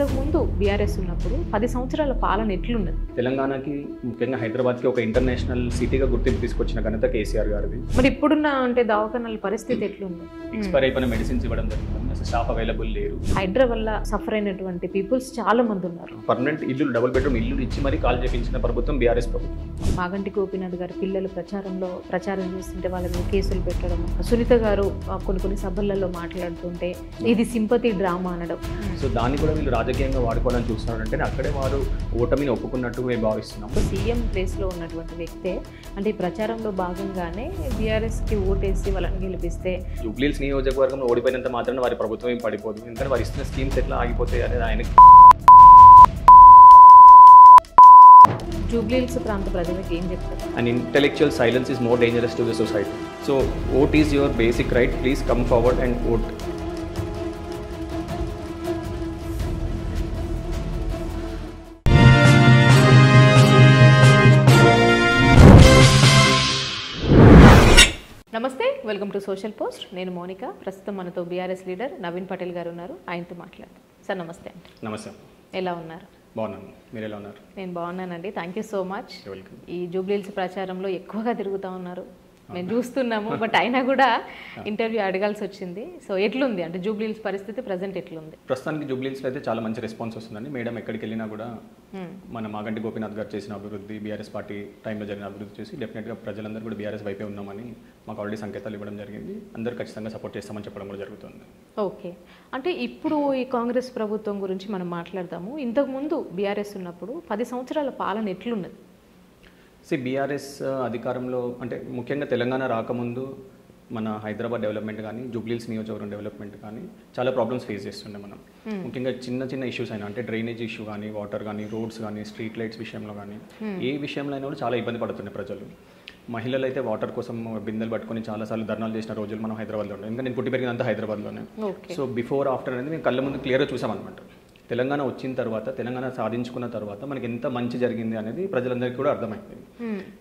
ఇంతకుముందు బీఆర్ఎస్ ఉన్నప్పుడు 10 సంవత్సరాల పాలన ఎట్లున్నది? తెలంగాణకి ముఖ్యంగా హైదరాబాద్కి ఒక ఇంటర్నేషనల్ సిటీగా గుర్తింపు తీసుకొచ్చిన ఘనత కేసీఆర్ గారిది. మరి ఇప్పుడున్న అంటే దవాఖానాల పరిస్థితి ఎట్లుంది? ఎక్స్పైర్ అయిపోయిన మెడిసిన్స్ ఇవ్వడం జరుగుతుంది, అసలు స్టాఫ్ అవైలబుల్ లేరు. హైడ్రా వల్ల సఫర్ అయినటువంటి పీపుల్స్ చాలా మంది ఉన్నారు. పర్మనెంట్ ఇల్లు, డబుల్ బెడ్రూమ్ ఇల్లు ఇచ్చి మరీ కాల్ చేయించిన ప్రభుత్వం బీఆర్ఎస్ ప్రభుత్వం. మాగంటి గోపీనాథ్ గారి పిల్లలు ప్రచారం చేస్తుంటే వాళ్ళ మీద కేసులు పెట్టడం, సునీత గారు కొన్ని సభలలో మాట్లాడుతుంటే ఇది సింపతి డ్రామా అనడం. సో దాన్ని కూడా వీళ్ళు రాజకీయంగా వాడుకోవాలని చూస్తున్నారంటే అక్కడే వారు ఓటమిని ఒప్పుకున్నట్టు మేము భావిస్తున్నాం. సీఎం ప్లేస్లో ఉన్నటువంటి వ్యక్తే అంటే ఈ ప్రచారంలో భాగంగానే బీఆర్ఎస్కి ఓటేసి వాళ్ళని గెలిపిస్తే జూబ్లీహిల్స్ నియోజకవర్గంలో ఓడిపోయినంత మాత్రాన వారి ప్రభుత్వం ఏం పడిపోదు. ఎందుకంటే వారు ఇస్తున్న స్కీమ్స్ ఎట్లా ఆగిపోతాయి అనేది ఆయనకి. జూబ్లీహిల్స్ ప్రాంత ప్రజలకు ఏం చెప్తారు? An intellectual silence is more dangerous to the society. So vote is your basic right. Please come forward and vote. నమస్తే, వెల్కమ్ టు సోషల్ పోస్ట్. నేను మోనిక. ప్రస్తుతం మనతో బీఆర్ఎస్ లీడర్ నవీన్ పటేల్ గారు ఉన్నారు. ఆయనతో మాట్లాడతాం. సార్ నమస్తే అండి. నమస్తే. ఎలా ఉన్నారు? బాగున్నాను, మీరు ఎలా ఉన్నారు? నేను బాగున్నానండి, thank you so much. Welcome. ఈ జూబ్లీహిల్స్ ప్రచారంలో ఎక్కువగా తిరుగుతూ ఉన్నారు, మేము చూస్తున్నాము. బట్ అయినా కూడా ఇంటర్వ్యూ అడగాల్సి వచ్చింది. సో ఎట్లుంది అంటే జూబ్లీహిల్స్ పరిస్థితి ప్రజెంట్ ఎట్లుంది? ప్రస్తుతానికి జూబ్లీహిల్స్లో అయితే చాలా మంచి రెస్పాన్స్ వస్తుందండి. మేడం ఎక్కడికి వెళ్ళినా కూడా మన మాగంటి గోపీనాథ్ గారు చేసిన అభివృద్ధి, బీఆర్ఎస్ పార్టీ టైంలో జరిగిన అభివృద్ధి చూసి డెఫినెట్గా ప్రజలందరూ కూడా బీఆర్ఎస్ వైపే ఉన్నామని మాకు ఆల్రెడీ సంకేతాలు ఇవ్వడం జరిగింది. అందరూ ఖచ్చితంగా సపోర్ట్ చేస్తామని చెప్పడం కూడా జరుగుతుంది. ఓకే, అంటే ఇప్పుడు ఈ కాంగ్రెస్ ప్రభుత్వం గురించి మనం మాట్లాడదాము. ఇంతకుముందు బీఆర్ఎస్ ఉన్నప్పుడు 10 సంవత్సరాల పాలన ఎట్లున్నది? బీఆర్ఎస్ అధికారంలో అంటే ముఖ్యంగా తెలంగాణ రాకముందు మన హైదరాబాద్ డెవలప్మెంట్ కానీ, జూబ్లీహిల్స్ నియోజకవర్గం డెవలప్మెంట్ కానీ చాలా ప్రాబ్లమ్స్ ఫేస్ చేస్తుండే మనం. ముఖ్యంగా చిన్న ఇష్యూస్ అయినా అంటే డ్రైనేజ్ ఇష్యూ కానీ, వాటర్ కానీ, రోడ్స్ కానీ, స్ట్రీట్ లైట్స్ విషయంలో కానీ, ఏ విషయంలో అయినా కూడా చాలా ఇబ్బంది పడుతుండే ప్రజలు. మహిళలు అయితే వాటర్ కోసం బిందెలు పట్టుకొని చాలాసార్లు ధర్నాలు చేసిన రోజులు మనం హైదరాబాద్లో ఉండే. ఇంకా నేను పుట్టి పెరిగినంత హైదరాబాద్లోనే. సో బిఫోర్ ఆఫ్టర్ అనేది మేము కళ్ళ ముందు క్లియర్గా చూసామన్నమాట. తెలంగాణ వచ్చిన తర్వాత, తెలంగాణ సాధించుకున్న తర్వాత మనకి ఎంత మంచి జరిగింది అనేది ప్రజలందరికీ కూడా అర్థమైంది.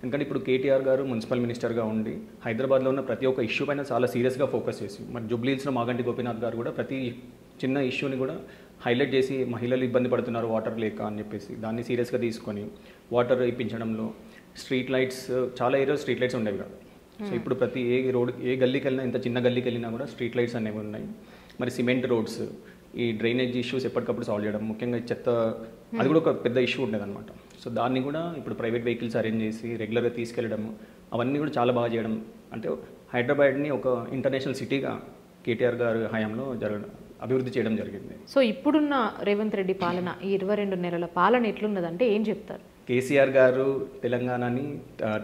ఎందుకంటే ఇప్పుడు కేటీఆర్ గారు మున్సిపల్ మినిస్టర్గా ఉండి హైదరాబాద్లో ఉన్న ప్రతి ఒక్క ఇష్యూ పైన చాలా సీరియస్గా ఫోకస్ చేసి, మరి జూబ్లీహిల్స్లో మాగంటి గోపీనాథ్ గారు కూడా ప్రతి చిన్న ఇష్యూని కూడా హైలైట్ చేసి మహిళలు ఇబ్బంది పడుతున్నారు వాటర్ లేక అని చెప్పేసి దాన్ని సీరియస్గా తీసుకొని వాటర్ ఇప్పించడంలో, స్ట్రీట్ లైట్స్ చాలా ఏరియాలో స్ట్రీట్ లైట్స్ ఉండేవి కాదు. సో ఇప్పుడు ప్రతి ఏ గల్లీకి వెళ్ళినా, ఇంత చిన్న గల్లీకి వెళ్ళినా కూడా స్ట్రీట్ లైట్స్ అనేవి ఉన్నాయి. మరి సిమెంట్ రోడ్స్, ఈ డ్రైనేజ్ ఇష్యూస్ ఎప్పటికప్పుడు సాల్వ్ చేయడం, ముఖ్యంగా చెత్త అది కూడా ఒక పెద్ద ఇష్యూ ఉండేదన్నమాట. సో దాన్ని కూడా ఇప్పుడు ప్రైవేట్ వెహికల్స్ అరేంజ్ చేసి రెగ్యులర్గా తీసుకెళ్ళడం, అవన్నీ కూడా చాలా బాగా చేయడం. అంటే హైదరాబాద్ని ఒక ఇంటర్నేషనల్ సిటీగా కేటీఆర్ గారు హయాంలో అభివృద్ధి చేయడం జరిగింది. సో ఇప్పుడున్న రేవంత్ రెడ్డి పాలన, ఈ 22 నెలల పాలన ఎట్లున్నదంటే ఏం చెప్తారు? కేసీఆర్ గారు తెలంగాణని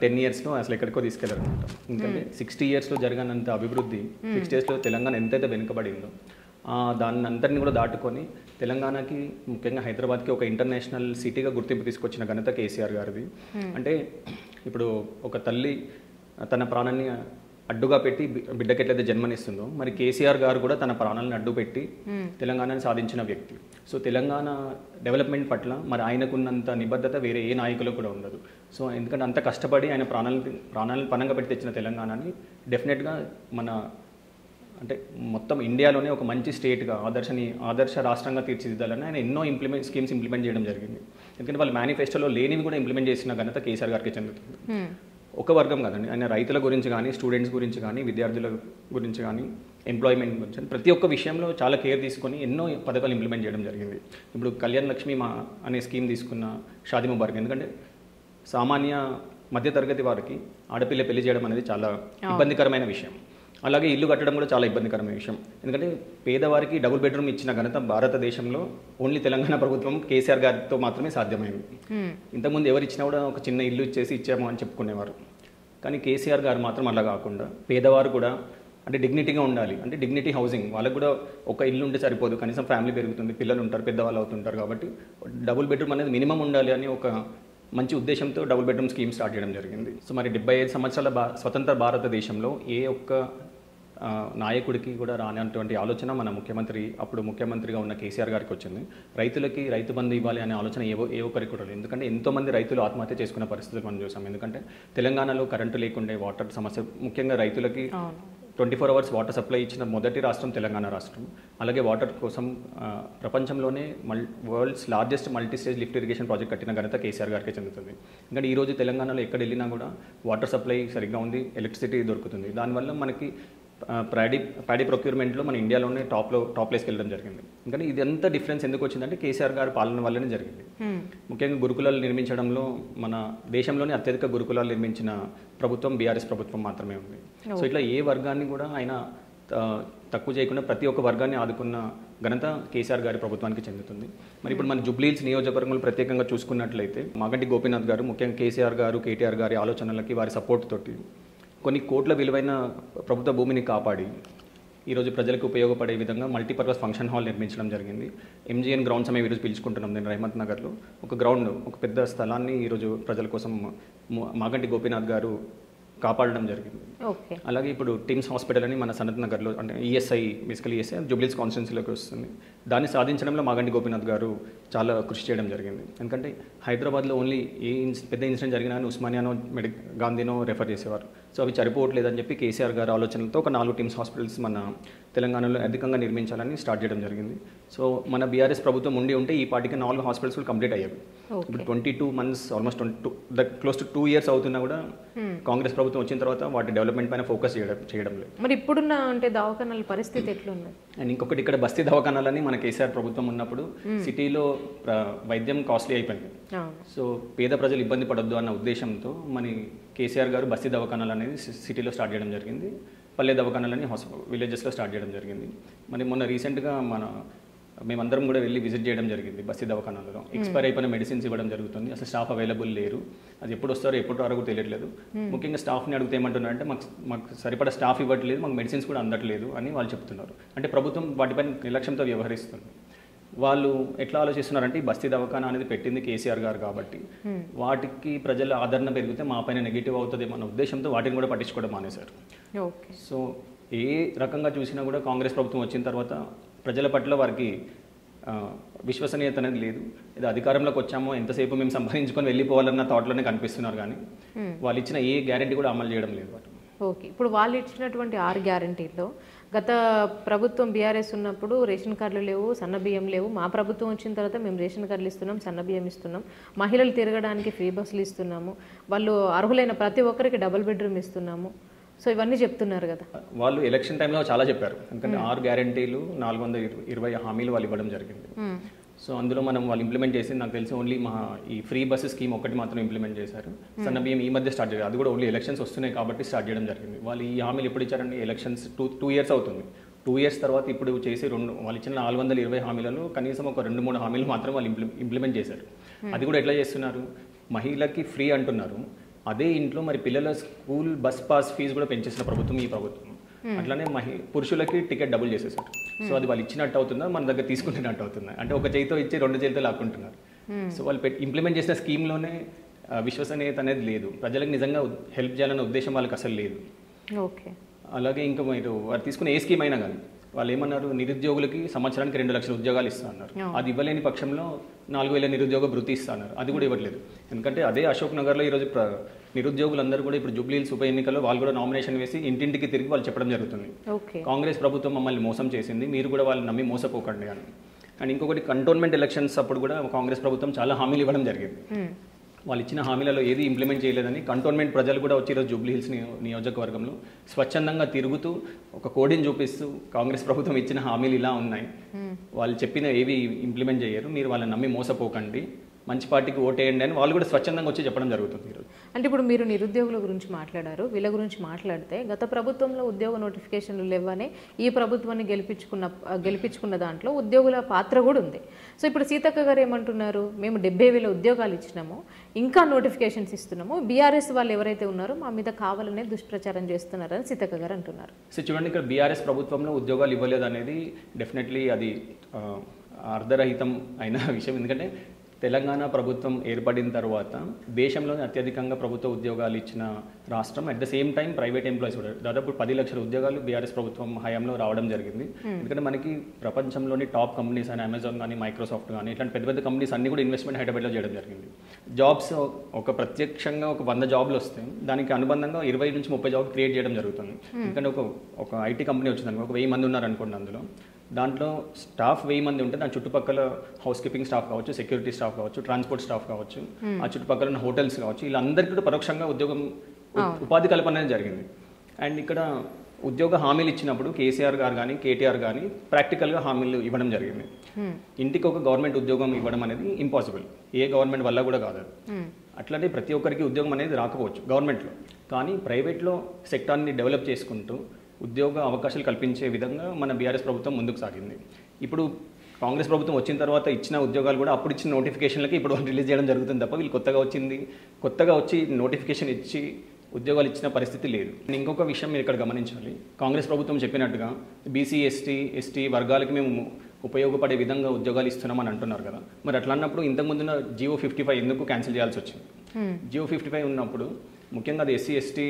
10 ఇయర్స్లో అసలు ఎక్కడికో తీసుకెళ్లారు అనమాట. ఎందుకంటే 60 ఇయర్స్లో జరగనంత అభివృద్ధి 60 ఇయర్స్లో తెలంగాణ ఎంతైతే వెనుకబడిందో దాన్ని అందరినీ కూడా దాటుకొని తెలంగాణకి, ముఖ్యంగా హైదరాబాద్కి ఒక ఇంటర్నేషనల్ సిటీగా గుర్తింపు తీసుకొచ్చిన ఘనత కేసీఆర్ గారిది. అంటే ఇప్పుడు ఒక తల్లి తన ప్రాణాన్ని అడ్డుగా పెట్టి బిడ్డకి ఎట్లయితే జన్మనిస్తుందో, మరి కేసీఆర్ గారు కూడా తన ప్రాణాలను అడ్డు పెట్టి తెలంగాణని సాధించిన వ్యక్తి. సో తెలంగాణ డెవలప్మెంట్ పట్ల మరి ఆయనకున్నంత నిబద్ధత వేరే ఏ నాయకులకు కూడా ఉండదు. సో ఎందుకంటే అంత కష్టపడి ఆయన ప్రాణాలను పనంగా పెట్టి తెచ్చిన తెలంగాణని డెఫినెట్గా మన అంటే మొత్తం ఇండియాలోనే ఒక మంచి స్టేట్గా ఆదర్శ రాష్ట్రంగా తీర్చిదిద్దాలని ఆయన ఎన్నో స్కీమ్స్ ఇంప్లిమెంట్ చేయడం జరిగింది. ఎందుకంటే వాళ్ళ మేనిఫెస్టోలో లేనివి కూడా ఇంప్లిమెంట్ చేసిన ఘనత కేసీఆర్ గారికి చెందుతుంది. ఒక వర్గం కాదండి, ఆయన రైతుల గురించి కానీ, స్టూడెంట్స్ గురించి కానీ, విద్యార్థుల గురించి కానీ, ఎంప్లాయ్మెంట్ గురించి కానీ ప్రతి ఒక్క విషయంలో చాలా కేర్ తీసుకొని ఎన్నో పథకాలు ఇంప్లిమెంట్ చేయడం జరిగింది. ఇప్పుడు కళ్యాణ్ లక్ష్మి అనే స్కీమ్ తీసుకున్న షాదీ ముబారక్, ఎందుకంటే సామాన్య మధ్యతరగతి వారికి ఆడపిల్ల పెళ్లి చేయడం అనేది చాలా ఇబ్బందికరమైన విషయం. అలాగే ఇల్లు కట్టడం కూడా చాలా ఇబ్బందికరమైన విషయం. ఎందుకంటే పేదవారికి డబుల్ బెడ్రూమ్ ఇచ్చిన ఘనత భారతదేశంలో ఓన్లీ తెలంగాణ ప్రభుత్వం కేసీఆర్ గారితో మాత్రమే సాధ్యమైంది. ఇంతకుముందు ఎవరు ఇచ్చినా కూడా ఒక చిన్న ఇల్లు ఇచ్చాము అని చెప్పుకునేవారు. కానీ కేసీఆర్ గారు మాత్రం అలా కాకుండా పేదవారు కూడా అంటే డిగ్నిటీగా ఉండాలి, అంటే డిగ్నిటీ హౌసింగ్, వాళ్ళకు కూడా ఒక ఇల్లు ఉంటే సరిపోదు, కనీసం ఫ్యామిలీ పెరుగుతుంది, పిల్లలు ఉంటారు, పెద్దవాళ్ళు అవుతుంటారు, కాబట్టి డబుల్ బెడ్రూమ్ అనేది మినిమం ఉండాలి అని ఒక మంచి ఉద్దేశంతో డబుల్ బెడ్రూమ్ స్కీమ్ స్టార్ట్ చేయడం జరిగింది. సో మరి 75 సంవత్సరాల స్వతంత్ర భారతదేశంలో ఏ ఒక్క నాయకుడికి కూడా రానటువంటి ఆలోచన మన అప్పుడు ముఖ్యమంత్రిగా ఉన్న కేసీఆర్ గారికి వచ్చింది. రైతులకి రైతు బంధు ఇవ్వాలి అనే ఆలోచన ఏ ఒక్కరికి కూడా లేదు. ఎందుకంటే ఎంతోమంది రైతులు ఆత్మహత్య చేసుకున్న పరిస్థితులు మనం చూసాం. ఎందుకంటే తెలంగాణలో కరెంటు లేకుండే, వాటర్ సమస్య, ముఖ్యంగా రైతులకి 24 అవర్స్ వాటర్ సప్లై ఇచ్చిన మొదటి రాష్ట్రం తెలంగాణ రాష్ట్రం. అలాగే వాటర్ కోసం ప్రపంచంలోనే world's largest multi stage lift irrigation project కట్టిన ఘనత కేసీఆర్ గారికి చెందుతుంది. ఎందుకంటే ఈరోజు తెలంగాణలో ఎక్కడ వెళ్ళినా కూడా వాటర్ సప్లై సరిగ్గా ఉంది, ఎలక్ట్రిసిటీ దొరుకుతుంది. దానివల్ల మనకి ప్యాడీ ప్రొక్యూర్మెంట్లో మన ఇండియాలోనే టాప్ ప్లేస్కి వెళ్ళడం జరిగింది. ఎందుకంటే ఇదంతా డిఫరెన్స్ ఎందుకు వచ్చిందంటే కేసీఆర్ గారి పాలన వల్లనే జరిగింది. ముఖ్యంగా గురుకులాలు నిర్మించడంలో మన దేశంలోనే అత్యధిక గురుకులాలు నిర్మించిన ప్రభుత్వం బీఆర్ఎస్ ప్రభుత్వం మాత్రమే ఉంది. సో ఇట్లా ఏ వర్గాన్ని కూడా ఆయన తక్కువ చేయకుండా ప్రతి ఒక్క వర్గాన్ని ఆదుకున్న ఘనత కేసీఆర్ గారి ప్రభుత్వానికి చెందుతుంది. మరి ఇప్పుడు మన జూబ్లీహిల్స్ నియోజకవర్గంలో ప్రత్యేకంగా చూసుకున్నట్లయితే మాగంటి గోపీనాథ్ గారు ముఖ్యంగా కేసీఆర్ గారు కేటీఆర్ గారి ఆలోచనలకి వారి సపోర్ట్ తోటి కొన్ని కోట్ల విలువైన ప్రభుత్వ భూమిని కాపాడి ఈరోజు ప్రజలకు ఉపయోగపడే విధంగా మల్టీపర్పస్ ఫంక్షన్ హాల్ నిర్మించడం జరిగింది. ఎంజీఎన్ గ్రౌండ్స్ మేము ఈరోజు పిలుచుకుంటున్నాం. నేను రహమత్ నగర్లో ఒక పెద్ద స్థలాన్ని ఈరోజు ప్రజల కోసం మాగంటి గోపీనాథ్ గారు కాపాడడం జరిగింది. అలాగే ఇప్పుడు టిమ్స్ హాస్పిటల్ అని మన సనత్ నగర్లో అంటే ఈఎస్ఐ జూబ్లీహిల్స్ కాన్స్టిట్యున్సీలోకి వస్తుంది. దాన్ని సాధించడంలో మాగంటి గోపీనాథ్ గారు చాలా కృషి చేయడం జరిగింది. ఎందుకంటే హైదరాబాద్లో ఓన్లీ పెద్ద ఇన్సిడెంట్ జరిగినా ఉస్మానియానో గాంధీనో రెఫర్ చేసేవారు. సో అవి సరిపోవట్లేదని చెప్పి కేసీఆర్ గారు ఆలోచనలతో ఒక 4 టిమ్స్ హాస్పిటల్స్ మన తెలంగాణలో అధికంగా నిర్మించాలని స్టార్ట్ చేయడం జరిగింది. సో మన బీఆర్ఎస్ ప్రభుత్వం ఉంటే ఈ పాటికి 4 హాస్పిటల్స్ కంప్లీట్ అయ్యేవి. ఇప్పుడు 22 months almost close to 2 years అవుతున్నా కూడా కాంగ్రెస్ ప్రభుత్వం వచ్చిన తర్వాత వాటి డెవలప్మెంట్ పైన ఫోకస్ చేయడం లేదు. మరి ఇప్పుడున్న అంటే దవాఖానాల పరిస్థితి ఎట్లుంది? అండ్ ఇంకొకటి ఇక్కడ బస్తీ దవాఖానాలని మన కేసీఆర్ ప్రభుత్వం ఉన్నప్పుడు సిటీలో వైద్యం కాస్ట్లీ అయిపోయింది. సో పేద ప్రజలు ఇబ్బంది పడొద్దు అన్న ఉద్దేశంతో మన కేసీఆర్ గారు బస్తీ దవాఖానాలు అనేది సిటీలో స్టార్ట్ చేయడం జరిగింది. పల్లె దవాఖానాలని విలేజెస్లో స్టార్ట్ చేయడం జరిగింది. మరి మొన్న రీసెంట్గా మేమందరం కూడా వెళ్ళి విజిట్ చేయడం జరిగింది. బస్తీ దవాఖానాలలో ఎక్స్పైర్ అయిపోయిన మెడిసిన్స్ ఇవ్వడం జరుగుతుంది. అసలు స్టాఫ్ అవైలబుల్ లేరు. అది ఎప్పుడు వస్తారో ఎప్పుడు రారో తెలియట్లేదు. ముఖ్యంగా స్టాఫ్ని అడిగితే ఏమంటున్నారంటే మాకు సరిపడా స్టాఫ్ ఇవ్వట్లేదు, మాకు మెడిసిన్స్ కూడా అందట్లేదు అని వాళ్ళు చెప్తున్నారు. అంటే ప్రభుత్వం వాటిపైన నిర్లక్ష్యంతో వ్యవహరిస్తుంది. వాళ్ళు ఎట్లా ఆలోచిస్తున్నారంటే ఈ బస్తీ దవాఖానా అనేది పెట్టింది కేసీఆర్ గారు కాబట్టి వాటికి ప్రజల ఆదరణ పెరిగితే మా పైన నెగిటివ్ అవుతుంది అన్న ఉద్దేశంతో వాటిని కూడా పట్టించుకోవడం మానేశారు. సో ఏ రకంగా చూసినా కూడా కాంగ్రెస్ ప్రభుత్వం వచ్చిన తర్వాత ప్రజల పట్ల వారికి విశ్వసనీయత అనేది లేదు. ఏదో అధికారంలోకి వచ్చామో ఎంతసేపు మేము సంపాదించుకొని వెళ్ళిపోవాలన్న థాట్లోనే కనిపిస్తున్నారు, కానీ వాళ్ళు ఇచ్చిన ఏ గ్యారెంటీ కూడా అమలు చేయడం లేదు. ఓకే, ఇప్పుడు వాళ్ళు ఇచ్చినటువంటి 6 గ్యారెంటీల్లో గత ప్రభుత్వం బీఆర్ఎస్ ఉన్నప్పుడు రేషన్ కార్డులు లేవు, సన్న బియ్యం లేవు. మా ప్రభుత్వం వచ్చిన తర్వాత మేము రేషన్ కార్డులు ఇస్తున్నాం, సన్న బియ్యం ఇస్తున్నాం, మహిళలు తిరగడానికి ఫ్రీ బస్సులు ఇస్తున్నాము, వాళ్ళు అర్హులైన ప్రతి ఒక్కరికి డబుల్ బెడ్రూమ్ ఇస్తున్నాము. సో ఇవన్నీ చెప్తున్నారు కదా. వాళ్ళు ఎలక్షన్ టైంలో చాలా చెప్పారు. ఎందుకంటే 6 గ్యారెంటీలు 420 హామీలు వాళ్ళు ఇవ్వడం జరిగింది. సో అందులో వాళ్ళు ఇంప్లిమెంట్ చేసి నాకు తెలిసి ఓన్లీ ఈ ఫ్రీ బస్సు స్కీమ్ ఒకటి మాత్రం ఇంప్లిమెంట్ చేశారు. సన్న బియ్యం ఈ మధ్య స్టార్ట్ చేశారు. అది కూడా ఓన్లీ ఎలక్షన్స్ వస్తున్నాయి కాబట్టి స్టార్ట్ చేయడం జరిగింది. వాళ్ళు ఈ హామీలు ఎప్పుడు ఇచ్చారండి? ఎలక్షన్స్ 2 years అవుతుంది. 2 years తర్వాత ఇప్పుడు చేసి వాళ్ళు ఇచ్చిన 420 హామీలలో కనీసం ఒక 2-3 హామీలు మాత్రం వాళ్ళు ఇంప్లిమెంట్ చేశారు. అది కూడా ఎట్లా చేస్తున్నారు? మహిళకి ఫ్రీ అంటున్నారు, అదే ఇంట్లో మరి పిల్లల స్కూల్ బస్ పాస్ ఫీజు కూడా పెంచేసిన ప్రభుత్వం ఈ ప్రభుత్వం. అట్లానే పురుషులకి టికెట్ డబుల్ చేసేసారు. సో అది వాళ్ళు ఇచ్చినట్టు అవుతుందా, మన దగ్గర తీసుకుంటున్నట్టు అవుతుందా? అంటే ఒక చేతితో ఇచ్చి 2 చేతితో లాక్కుంటున్నారు. సో వాళ్ళు ఇంప్లిమెంట్ చేసిన స్కీమ్లోనే విశ్వసనీయత అనేది లేదు. ప్రజలకు నిజంగా హెల్ప్ చేయాలన్న ఉద్దేశం వాళ్ళకి అసలు లేదు. ఓకే, అలాగే ఇంకా మీరు వారు తీసుకునే ఏ స్కీమ్ అయినా కానీ వాళ్ళు ఏమన్నారు? నిరుద్యోగులకి సంవత్సరానికి 2 లక్షల ఉద్యోగాలు ఇస్తా అన్నారు. అది ఇవ్వలేని పక్షంలో 4,000 నిరుద్యోగ భృతి ఇస్తా అన్నారు. అది కూడా ఇవ్వట్లేదు. ఎందుకంటే అదే అశోక్ నగర్లో ఈరోజు నిరుద్యోగులందరూ కూడా ఇప్పుడు జూబ్లీహిల్స్ ఉప ఎన్నికల్లో వాళ్ళు కూడా నామినేషన్ వేసి ఇంటింటికి తిరిగి వాళ్ళు చెప్పడం జరుగుతుంది, కాంగ్రెస్ ప్రభుత్వం మమ్మల్ని మోసం చేసింది, మీరు కూడా వాళ్ళు నమ్మి మోసపోకండి అని. అండ్ ఇంకొకటి కంటోన్మెంట్ ఎలక్షన్స్ అప్పుడు కూడా కాంగ్రెస్ ప్రభుత్వం చాలా హామీలు ఇవ్వడం జరిగింది. వాళ్ళు ఇచ్చిన హామీలలో ఏది ఇంప్లిమెంట్ చేయలేదని కంటోన్మెంట్ ప్రజలు కూడా వచ్చి ఈరోజు జూబ్లీహిల్స్ నియోజకవర్గంలో స్వచ్ఛందంగా తిరుగుతూ ఒక కోడిని చూపిస్తూ కాంగ్రెస్ ప్రభుత్వం ఇచ్చిన హామీలు ఇలా ఉన్నాయి, వాళ్ళు చెప్పిన ఏవి ఇంప్లిమెంట్ చేయరు, మీరు వాళ్ళని నమ్మి మోసపోకండి, మంచి పార్టీకి ఓటేయండి అని వాళ్ళు కూడా స్వచ్ఛందంగా వచ్చి చెప్పడం జరుగుతుంది ఈరోజు. అంటే ఇప్పుడు మీరు నిరుద్యోగుల గురించి మాట్లాడారు, వీళ్ళ గురించి మాట్లాడితే గత ప్రభుత్వంలో ఉద్యోగ నోటిఫికేషన్లు లేవనే ఈ ప్రభుత్వాన్ని గెలిపించుకున్న దాంట్లో ఉద్యోగుల పాత్ర కూడా ఉంది. సో ఇప్పుడు సీతక్క గారు ఏమంటున్నారు? మేము 70,000 ఉద్యోగాలు ఇచ్చినాము, ఇంకా నోటిఫికేషన్స్ ఇస్తున్నాము, బీఆర్ఎస్ వాళ్ళు ఎవరైతే ఉన్నారో మా మీద కావాలనే దుష్ప్రచారం చేస్తున్నారని సీతక్క గారు అంటున్నారు. సో చూడండి, ఇక్కడ బీఆర్ఎస్ ప్రభుత్వంలో ఉద్యోగాలు ఇవ్వలేదు అనేది డెఫినెట్లీ అది అర్ధరహితం అయిన విషయం. ఎందుకంటే తెలంగాణ ప్రభుత్వం ఏర్పడిన తర్వాత దేశంలోనే అత్యధికంగా ప్రభుత్వ ఉద్యోగాలు ఇచ్చిన రాష్ట్రం. At the same time private employees కూడా దాదాపు 10 లక్షల ఉద్యోగాలు బీఆర్ఎస్ ప్రభుత్వం హయాంలో రావడం జరిగింది. ఎందుకంటే మనకి ప్రపంచంలోని టాప్ కంపెనీస్ అని అమెజాన్ కానీ, మైక్రోసాఫ్ట్ కానీ ఇట్లాంటి పెద్ద పెద్ద కంపెనీస్ అన్ని కూడా ఇన్వెస్ట్మెంట్ హైదరాబాద్లో చేయడం జరిగింది. జాబ్స్ ఒక ప్రత్యక్షంగా ఒక 100 జాబ్లు వస్తే దానికి అనుబంధంగా 20 నుంచి 30 జాబ్లు క్రియేట్ చేయడం జరుగుతుంది. ఎందుకంటే ఒక ఐటీ కంపెనీ వచ్చింది, ఒక 1000 మంది ఉన్నారనుకోండి, అందులో దాంట్లో స్టాఫ్ 1000 మంది ఉంటే దాని చుట్టుపక్కల హౌస్ కీపింగ్ స్టాఫ్ కావచ్చు, సెక్యూరిటీ స్టాఫ్ కావచ్చు, ట్రాన్స్పోర్ట్ స్టాఫ్ కావచ్చు, ఆ చుట్టుపక్కల ఉన్న హోటల్స్ కావచ్చు, వీళ్ళందరికీ కూడా పరోక్షంగా ఉపాధి కల్పన అనేది జరిగింది. అండ్ ఇక్కడ ఉద్యోగ హామీలు ఇచ్చినప్పుడు కేసీఆర్ గారు కానీ, కేటీఆర్ కానీ ప్రాక్టికల్గా హామీలు ఇవ్వడం జరిగింది. ఇంటికి ఒక గవర్నమెంట్ ఉద్యోగం ఇవ్వడం అనేది ఇంపాసిబుల్, ఏ గవర్నమెంట్ వల్ల కూడా కాదు. అట్లనే ప్రతి ఒక్కరికి ఉద్యోగం అనేది రాకపోవచ్చు గవర్నమెంట్లో, కానీ ప్రైవేట్లో సెక్టార్ని డెవలప్ చేసుకుంటూ ఉద్యోగ అవకాశాలు కల్పించే విధంగా మన బీఆర్ఎస్ ప్రభుత్వం ముందుకు సాగింది. ఇప్పుడు కాంగ్రెస్ ప్రభుత్వం వచ్చిన తర్వాత ఇచ్చిన ఉద్యోగాలు కూడా అప్పుడు ఇచ్చిన నోటిఫికేషన్లకి ఇప్పుడు రిలీజ్ చేయడం జరుగుతుంది తప్ప వీళ్ళు కొత్తగా వచ్చి నోటిఫికేషన్ ఇచ్చి ఉద్యోగాలు ఇచ్చిన పరిస్థితి లేదు. ఇంకొక విషయం మీరు ఇక్కడ గమనించాలి, కాంగ్రెస్ ప్రభుత్వం చెప్పినట్టుగా బీసీ, ఎస్టీ వర్గాలకి మేము ఉపయోగపడే విధంగా ఉద్యోగాలు ఇస్తున్నామని అంటున్నారు కదా. మరి అట్లా అన్నప్పుడు ఇంతకుముందున్న జియో 55 ఎందుకు క్యాన్సిల్ చేయాల్సి వచ్చింది? జియో 55 ఉన్నప్పుడు ముఖ్యంగా అది ఎస్సీ, ఎస్టీ